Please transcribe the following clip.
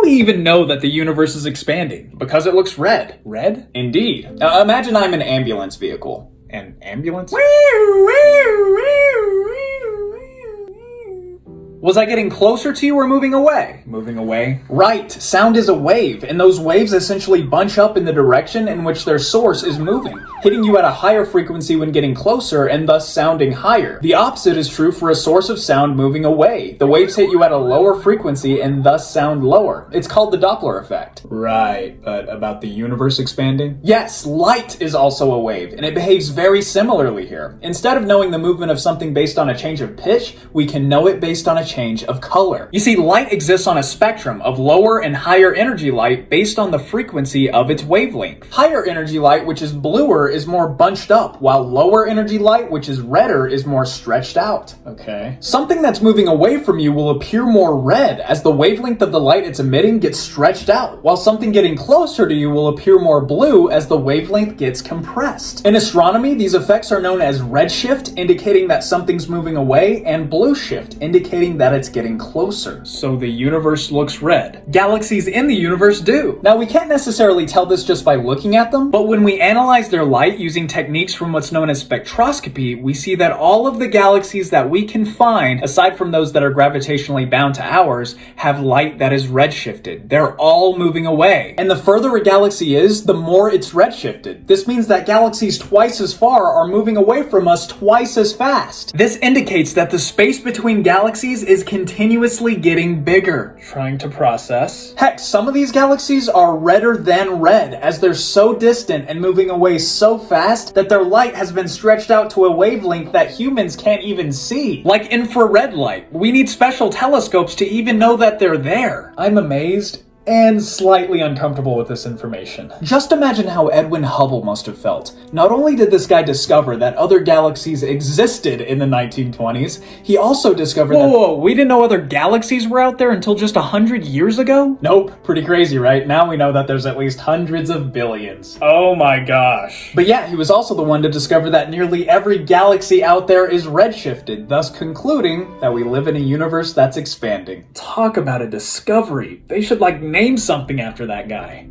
we even know that the universe is expanding? Because it looks red. Red? Indeed. Imagine I'm an ambulance vehicle. An ambulance? Was I getting closer to you or moving away? Moving away? Right. Sound is a wave, and those waves essentially bunch up in the direction in which their source is moving, hitting you at a higher frequency when getting closer and thus sounding higher. The opposite is true for a source of sound moving away. The waves hit you at a lower frequency and thus sound lower. It's called the Doppler effect. Right, but about the universe expanding? Yes, light is also a wave, and it behaves very similarly here. Instead of knowing the movement of something based on a change of pitch, we can know it based on a change of color. You see, light exists on a spectrum of lower and higher energy light based on the frequency of its wavelength. Higher energy light, which is bluer, is more bunched up, while lower energy light, which is redder, is more stretched out. Okay. Something that's moving away from you will appear more red as the wavelength of the light it's emitting gets stretched out, while something getting closer to you will appear more blue as the wavelength gets compressed. In astronomy, these effects are known as redshift, indicating that something's moving away, and blue shift, indicating that it's getting closer. So the universe looks red. Galaxies in the universe do. Now, we can't necessarily tell this just by looking at them, But when we analyze their light using techniques from what's known as spectroscopy, we see that all of the galaxies that we can find, aside from those that are gravitationally bound to ours, have light that is redshifted. They're all moving away. and the further a galaxy is, the more it's redshifted. This means that galaxies twice as far are moving away from us twice as fast. This indicates that the space between galaxies is continuously getting bigger. Trying to process. Heck, some of these galaxies are redder than red, as they're so distant and moving away so fast that their light has been stretched out to a wavelength that humans can't even see. Like infrared light. We need special telescopes to even know that they're there. I'm amazed and slightly uncomfortable with this information. Just imagine how Edwin Hubble must have felt. Not only did this guy discover that other galaxies existed in the 1920s, he also discovered that... Whoa, we didn't know other galaxies were out there until just 100 years ago? Nope, pretty crazy, right? Now we know that there's at least hundreds of billions. Oh my gosh. But yeah, he was also the one to discover that nearly every galaxy out there is redshifted, thus concluding that we live in a universe that's expanding. Talk about a discovery. They should name something after that guy.